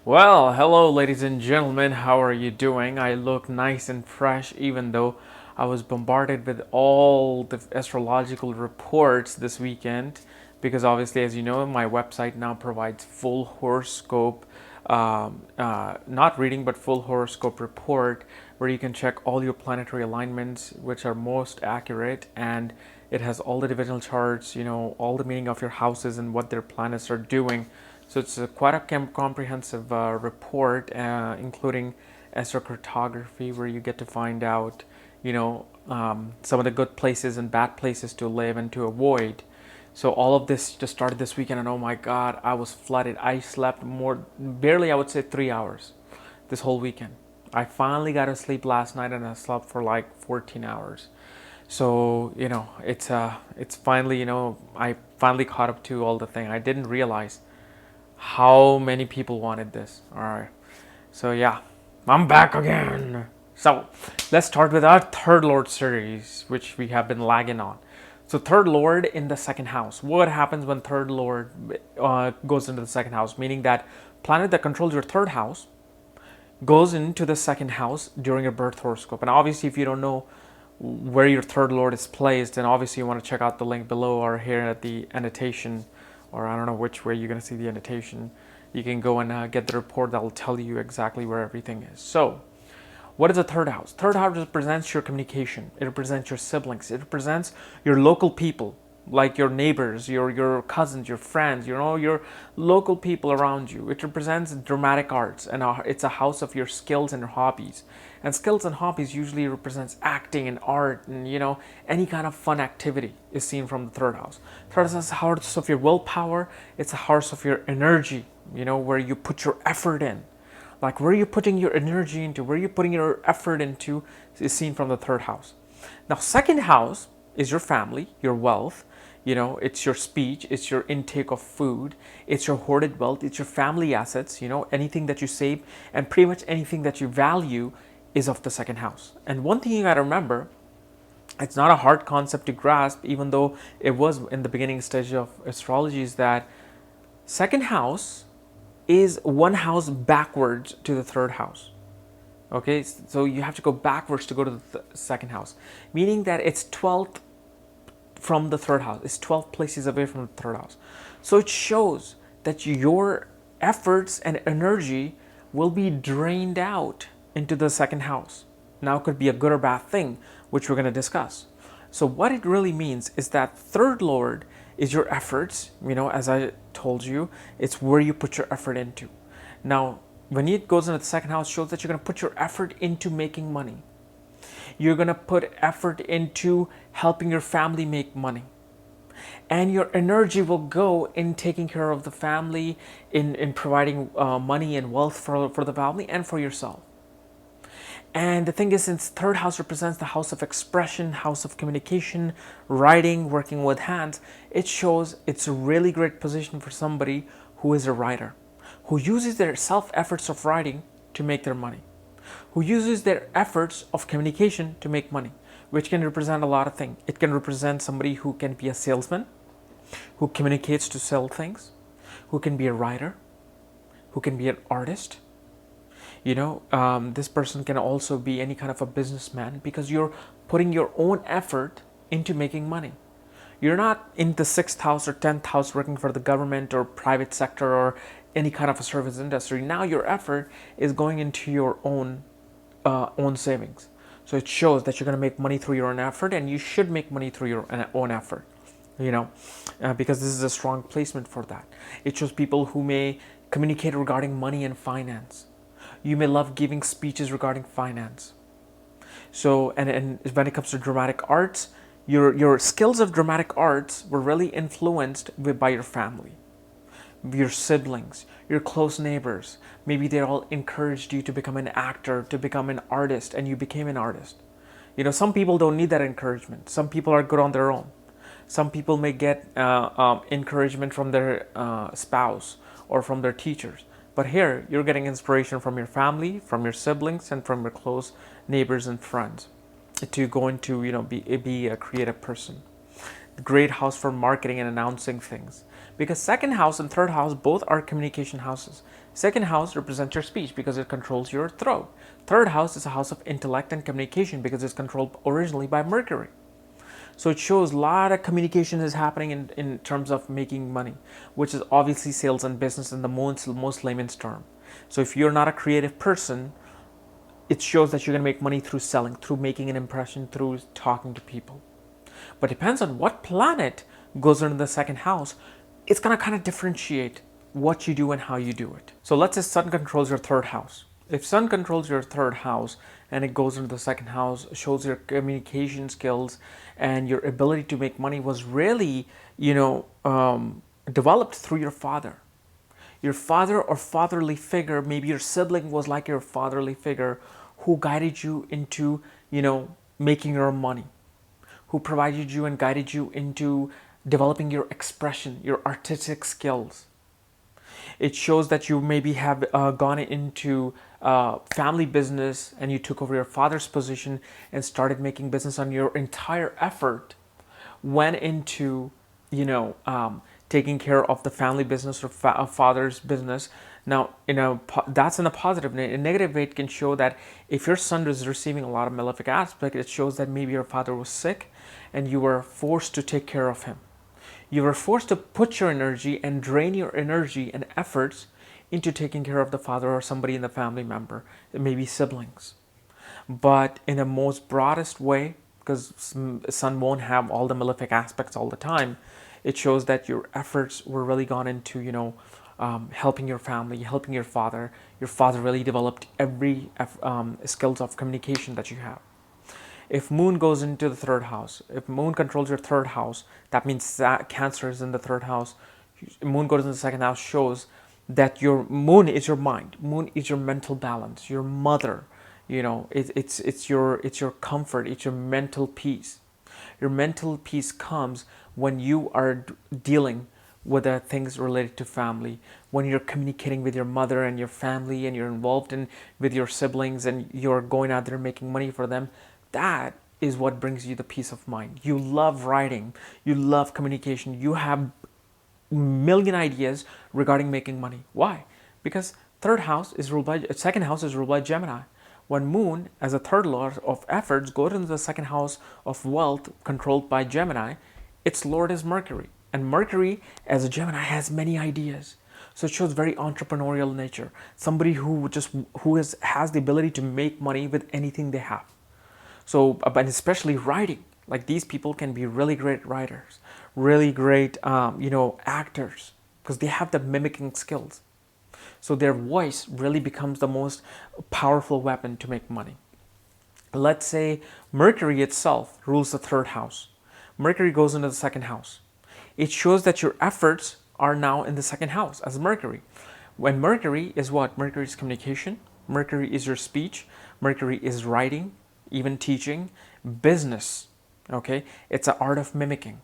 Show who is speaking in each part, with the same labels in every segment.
Speaker 1: Well, hello, ladies and gentlemen. How are you doing? I look nice and fresh, even though I was bombarded with all the astrological reports this weekend. Because obviously, as you know, my website now provides full horoscope, not reading, but full horoscope report, where you can check all your planetary alignments, which are most accurate, and it has all the divisional charts, all the meaning of your houses and what their planets are doing. So it's quite a comprehensive report, including astrocartography, where you get to find out, some of the good places and bad places to live and to avoid. So all of this just started this weekend, and oh my God, I was flooded. I slept barely, I would say, 3 hours this whole weekend. I finally got to sleep last night, and I slept for like 14 hours. So it's finally, I finally caught up to all the thing. I didn't realize how many people wanted this. All right. So yeah, I'm back again. So let's start with our third lord series, which we have been lagging on. So third lord in the second house. What happens when third lord goes into the second house? Meaning that planet that controls your third house goes into the second house during your birth horoscope. And obviously, if you don't know where your third lord is placed, then obviously you want to check out the link below or here at the annotation, or I don't know which way you're going to see the annotation. You can go and get the report that will tell you exactly where everything is. So, what is the third house? Third house represents your communication. It represents your siblings. It represents your local people, like your neighbors, your cousins, your friends, your local people around you. It represents dramatic arts, and it's a house of your skills and your hobbies. And skills and hobbies usually represents acting and art, and any kind of fun activity is seen from the third house. Third house is the house of your willpower. It's a house of your energy, where you put your effort in. Like, where you're putting your energy into, where you're putting your effort into, is seen from the third house. Now, second house is your family, your wealth. It's your speech, it's your intake of food, it's your hoarded wealth, it's your family assets, anything that you save, and pretty much anything that you value is of the second house. And one thing you gotta remember, it's not a hard concept to grasp, even though it was in the beginning stage of astrology, is that second house is one house backwards to the third house. Okay, so you have to go backwards to go to the second house, meaning that it's 12th from the third house. It's 12 places away from the third house. So it shows that your efforts and energy will be drained out into the second house. Now, it could be a good or bad thing, which we're going to discuss. So what it really means is that third lord is your efforts. As I told you, it's where you put your effort into. Now, when it goes into the second house, it shows that you're going to put your effort into making money. You're going to put effort into helping your family make money. And your energy will go in taking care of the family, in providing money and wealth for the family and for yourself. And the thing is, since third house represents the house of expression, house of communication, writing, working with hands, it shows it's a really great position for somebody who is a writer, who uses their self-efforts of writing to make their money, who uses their efforts of communication to make money, which can represent a lot of things. It can represent somebody who can be a salesman, who communicates to sell things, who can be a writer, who can be an artist. This person can also be any kind of a businessman, because you're putting your own effort into making money. You're not in the 6th house or 10th house working for the government or private sector or any kind of a service industry. Now your effort is going into your own savings. So it shows that you're going to make money through your own effort, and you should make money through your own effort, because this is a strong placement for that. It shows people who may communicate regarding money and finance. You may love giving speeches regarding finance. So, and when it comes to dramatic arts, your skills of dramatic arts were really influenced by your family, your siblings, your close neighbors. Maybe they all encouraged you to become an actor, to become an artist, and you became an artist. Some people don't need that encouragement. Some people are good on their own. Some people may get encouragement from their spouse or from their teachers. But here, you're getting inspiration from your family, from your siblings, and from your close neighbors and friends to go into, be a creative person. Great house for marketing and announcing things. because second house and third house both are communication houses. Second house represents your speech because it controls your throat. Third house is a house of intellect and communication because it's controlled originally by Mercury. So it shows a lot of communication is happening in terms of making money, which is obviously sales and business in the most layman's term. So if you're not a creative person, it shows that you're going to make money through selling, through making an impression, through talking to people. But depends on what planet goes into the second house, it's going to kind of differentiate what you do and how you do it. So let's say Sun controls your third house. If Sun controls your third house and it goes into the second house, shows your communication skills and your ability to make money was really, developed through your father. Your father or fatherly figure, maybe your sibling was like your fatherly figure who guided you into, making your money, who provided you and guided you into developing your expression, your artistic skills. It shows that you maybe have gone into family business and you took over your father's position and started making business on your entire effort went into, taking care of the family business or father's business. Now, that's in a positive. In a negative way, it can show that if your son is receiving a lot of malefic aspect, it shows that maybe your father was sick and you were forced to take care of him. You were forced to put your energy and drain your energy and efforts into taking care of the father or somebody in the family member, maybe siblings. But in a most broadest way, because sun won't have all the malefic aspects all the time, it shows that your efforts were really gone into, helping your family, helping your father. Your father really developed every skills of communication that you have. If moon goes into the third house, if moon controls your third house, that means that Cancer is in the third house. Moon goes in the second house, shows that your moon is your mind. Moon is your mental balance, your mother. It's your comfort. It's your mental peace. Your mental peace comes when you are dealing with the things related to family, when you're communicating with your mother and your family and you're involved with your siblings and you're going out there making money for them. That is what brings you the peace of mind. You love writing, you love communication, you have a million ideas regarding making money. Why? Because second house is ruled by Gemini. When moon as a third lord of efforts goes into the second house of wealth controlled by Gemini, its lord is Mercury. And Mercury as a Gemini has many ideas. So it shows very entrepreneurial nature. Somebody who has the ability to make money with anything they have. So, but especially writing, like these people can be really great writers, really great, actors, because they have the mimicking skills. So their voice really becomes the most powerful weapon to make money. Let's say Mercury itself rules the third house. Mercury goes into the second house. It shows that your efforts are now in the second house as Mercury. When Mercury is what? Mercury is communication. Mercury is your speech. Mercury is writing, even teaching, business. Okay, it's an art of mimicking.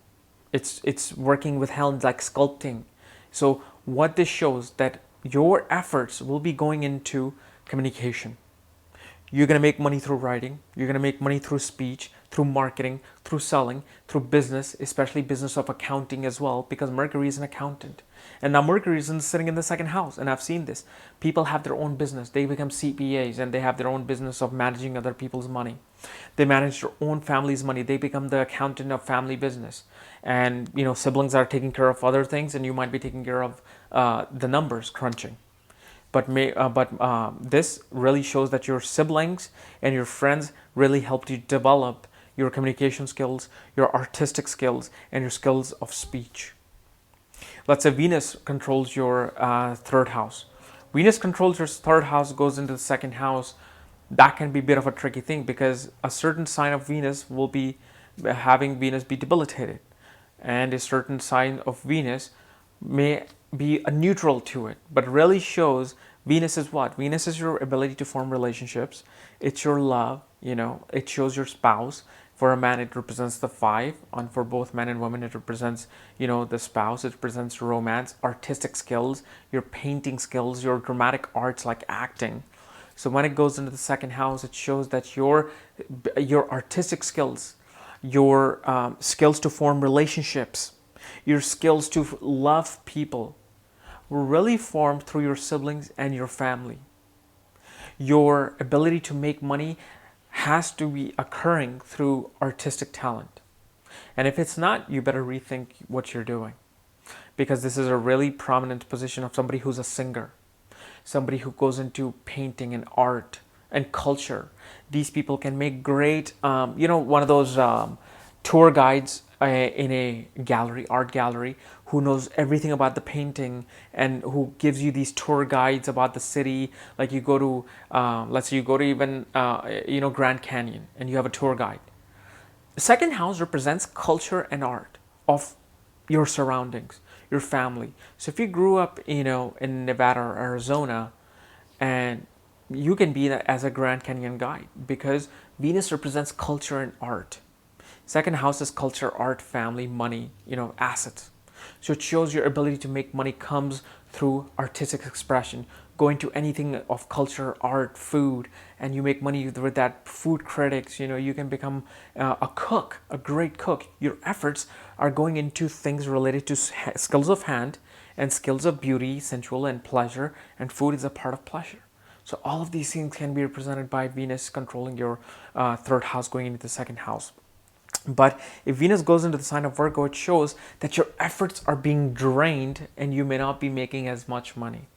Speaker 1: It's working with hands like sculpting. So what this shows that your efforts will be going into communication. You're going to make money through writing. You're going to make money through speech, through marketing, through selling, through business, especially business of accounting as well, because Mercury is an accountant. And now Mercury is sitting in the second house, and I've seen this. People have their own business. They become CPAs, and they have their own business of managing other people's money. They manage their own family's money. They become the accountant of family business. And, siblings are taking care of other things, and you might be taking care of the numbers crunching. But this really shows that your siblings and your friends really helped you develop your communication skills, your artistic skills, and your skills of speech. Let's say Venus controls your third house. Venus controls your third house, goes into the second house. That can be a bit of a tricky thing because a certain sign of Venus will be having Venus be debilitated. And a certain sign of Venus may be a neutral to it, but really shows Venus is what? Venus is your ability to form relationships. It's your love, it shows your spouse. For a man, it represents the 5, and for both men and women, it represents, the spouse. It represents romance, artistic skills, your painting skills, your dramatic arts like acting. So when it goes into the second house, it shows that your artistic skills, your skills to form relationships, Your skills to love people were really formed through your siblings and your family. Your ability to make money has to be occurring through artistic talent. And if it's not, you better rethink what you're doing. Because this is a really prominent position of somebody who's a singer, somebody who goes into painting and art and culture. These people can make great, one of those tour guides in a gallery, art gallery, who knows everything about the painting and who gives you these tour guides about the city. Like you go to, let's say you go to even, Grand Canyon, and you have a tour guide. The second house represents culture and art of your surroundings, your family. So if you grew up, in Nevada or Arizona, and you can be as a Grand Canyon guide, because Venus represents culture and art. Second house is culture, art, family, money, assets. So it shows your ability to make money comes through artistic expression, going to anything of culture, art, food, and you make money with that. Food critics, you can become a cook, a great cook. Your efforts are going into things related to skills of hand and skills of beauty, sensual and pleasure, and food is a part of pleasure. So all of these things can be represented by Venus controlling your third house going into the second house. But if Venus goes into the sign of Virgo, it shows that your efforts are being drained and you may not be making as much money.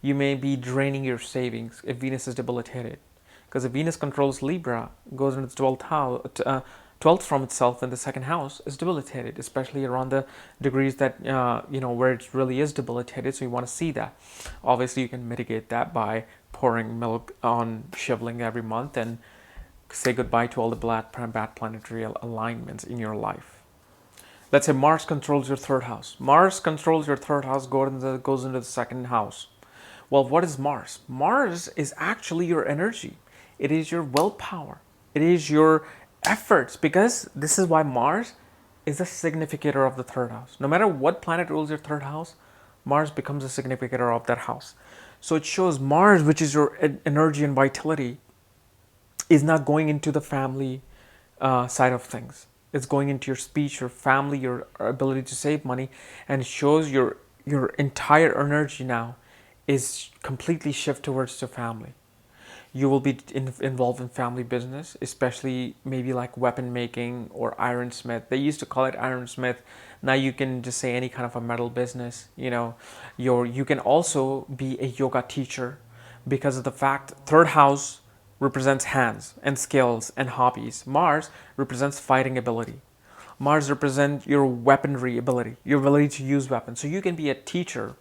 Speaker 1: You may be draining your savings if Venus is debilitated. Because if Venus controls Libra, goes into the 12th house, 12th from itself in the second house, is debilitated, especially around the degrees that, where it really is debilitated. So you want to see that. Obviously, you can mitigate that by pouring milk on shivling every month and say goodbye to all the bad planetary alignments in your life. Let's say Mars controls your third house. Mars controls your third house, goes into the second house. Well, what is Mars? Mars is actually your energy. It is your willpower. It is your efforts, because this is why Mars is a significator of the third house. No matter what planet rules your third house, Mars becomes a significator of that house. So it shows Mars, which is your energy and vitality, is not going into the family side of things. It's going into your speech, your family, your ability to save money, and it shows your entire energy now is completely shift towards the family. You will be involved in family business, especially maybe like weapon making or ironsmith. They used to call it ironsmith. Now you can just say any kind of a metal business. You can also be a yoga teacher, because of the fact third house represents hands and skills and hobbies. Mars represents fighting ability. Mars represents your weaponry ability, your ability to use weapons. So you can be a teacher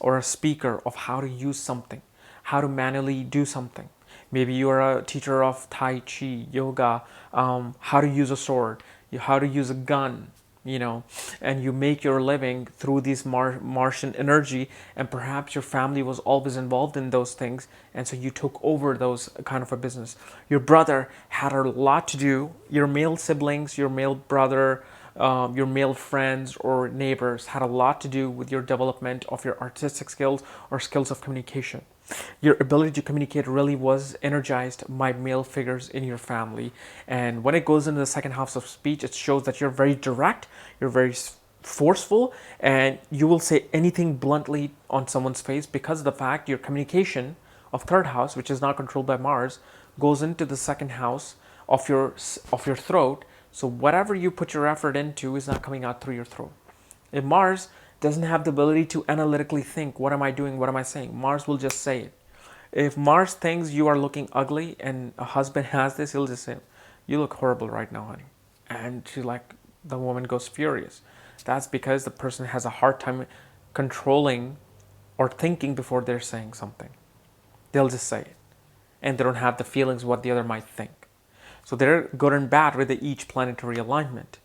Speaker 1: or a speaker of how to use something, how to manually do something. Maybe you are a teacher of Tai Chi, yoga, how to use a sword, how to use a gun, and you make your living through this Martian energy, and perhaps your family was always involved in those things, and so you took over those kind of a business. Your brother had a lot to do, your male siblings, your male brother, your male friends or neighbors had a lot to do with your development of your artistic skills or skills of communication. Your ability to communicate really was energized by male figures in your family. And when it goes into the second house of speech, it shows that you're very direct, you're very forceful, and you will say anything bluntly on someone's face, because of the fact your communication of third house, which is not controlled by Mars, goes into the second house of your throat. So whatever you put your effort into is not coming out through your throat. If Mars doesn't have the ability to analytically think, what am I doing, what am I saying? Mars will just say it. If Mars thinks you are looking ugly and a husband has this, he'll just say, you look horrible right now, honey. And the woman goes furious. That's because the person has a hard time controlling or thinking before they're saying something. They'll just say it. And they don't have the feelings what the other might think. So they're good and bad with each planetary alignment.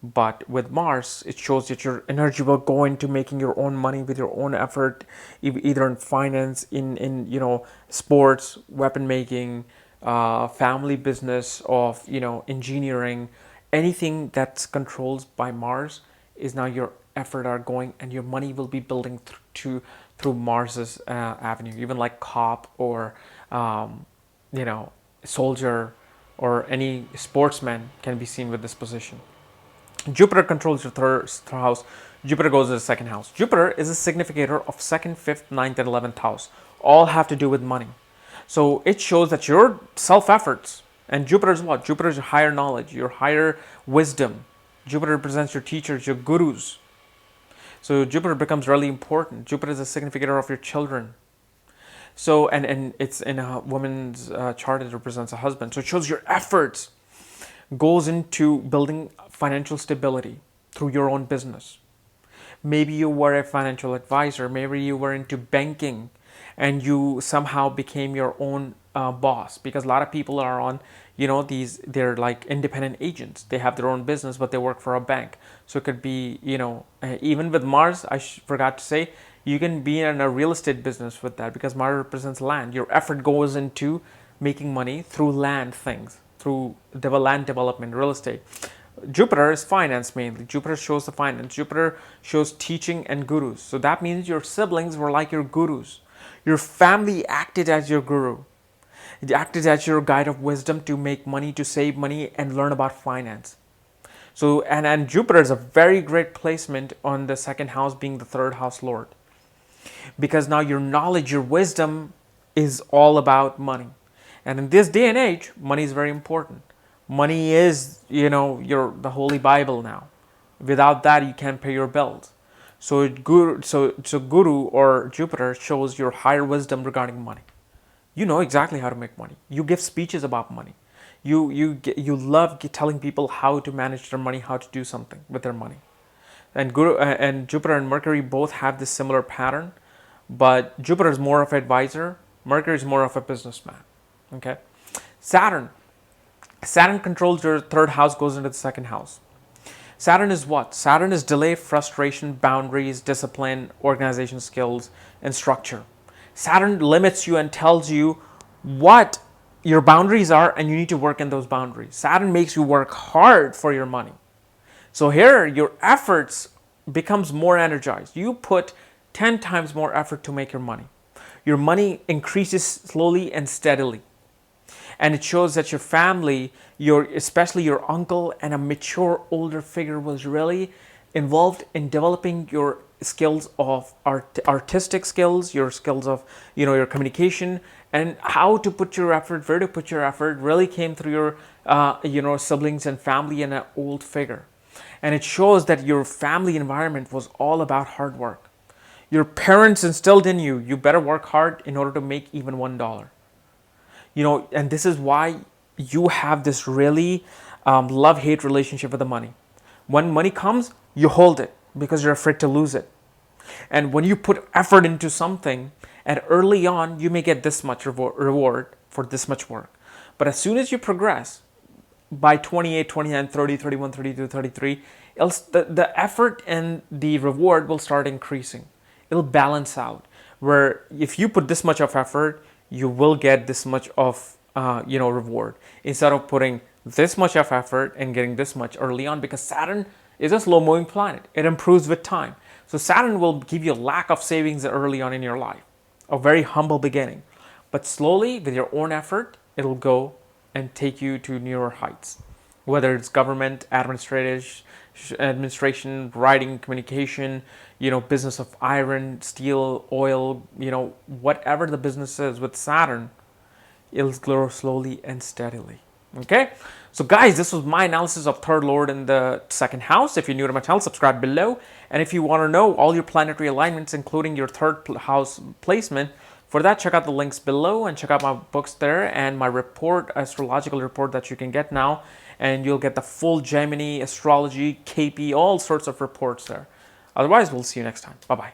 Speaker 1: But with Mars, it shows that your energy will go into making your own money with your own effort, either in finance, in sports, weapon making, family business, of engineering. Anything that's controlled by Mars is now your effort are going, and your money will be building through Mars's avenue. Even like cop or soldier or any sportsman can be seen with this position. Jupiter controls your third house. Jupiter goes to the second house. Jupiter is a significator of second, fifth, ninth, and 11th house. All have to do with money. So it shows that your self-efforts, and Jupiter is what? Jupiter is your higher knowledge, your higher wisdom. Jupiter represents your teachers, your gurus. So Jupiter becomes really important. Jupiter is a significator of your children. So, and it's in a woman's chart, it represents a husband. So it shows your efforts goes into building financial stability through your own business. Maybe you were a financial advisor. Maybe you were into banking and you somehow became your own boss, because a lot of people are on, they're like independent agents. They have their own business, but they work for a bank. So it could be, even with Mars, I forgot to say, you can be in a real estate business with that, because Mars represents land. Your effort goes into making money through land things, through land development, real estate. Jupiter is finance mainly. Jupiter shows the finance. Jupiter shows teaching and gurus. So that means your siblings were like your gurus. Your family acted as your guru. It acted as your guide of wisdom to make money, to save money, and learn about finance. So, and Jupiter is a very great placement on the second house, being the third house lord. Because now your knowledge, your wisdom is all about money. And in this day and age, money is very important. Money is, the Holy Bible now. Without that, you can't pay your bills. So Guru or Jupiter shows your higher wisdom regarding money. You know exactly how to make money. You give speeches about money. You love telling people how to manage their money, how to do something with their money. And Jupiter and Mercury both have this similar pattern, but Jupiter is more of an advisor. Mercury is more of a businessman. Okay, Saturn controls your third house, goes into the second house. Saturn is what? Saturn is delay, frustration, boundaries, discipline, organization skills, and structure. Saturn limits you and tells you what your boundaries are, and you need to work in those boundaries. Saturn makes you work hard for your money. So here, your efforts becomes more energized. You put 10 times more effort to make your money. Your money increases slowly and steadily. And it shows that your family, especially your uncle and a mature older figure, was really involved in developing your skills of artistic skills, your skills of, your communication, and how to put your effort, where to put your effort, really came through your, siblings and family and an old figure. And it shows that your family environment was all about hard work. Your parents instilled in you, you better work hard in order to make even $1. And this is why you have this really love-hate relationship with the money. When money comes, you hold it because you're afraid to lose it. And when you put effort into something, and early on, you may get this much reward for this much work. But as soon as you progress, by 28, 29, 30, 31, 32, 33, the effort and the reward will start increasing. It'll balance out. Where if you put this much of effort, you will get this much of reward, instead of putting this much of effort and getting this much early on, because Saturn is a slow moving planet. It improves with time. So Saturn will give you a lack of savings early on in your life, a very humble beginning, but slowly with your own effort, it'll go and take you to newer heights, whether it's government, administration, writing, communication, business of iron, steel, oil, whatever the business is with Saturn, it'll grow slowly and steadily. Okay, so guys, this was my analysis of third lord in the second house. If you're new to my channel, subscribe below. And if you want to know all your planetary alignments, including your third house placement, for that, check out the links below and check out my books there and my report, astrological report that you can get now. And you'll get the full Gemini, astrology, KP, all sorts of reports there. Otherwise, we'll see you next time. Bye-bye.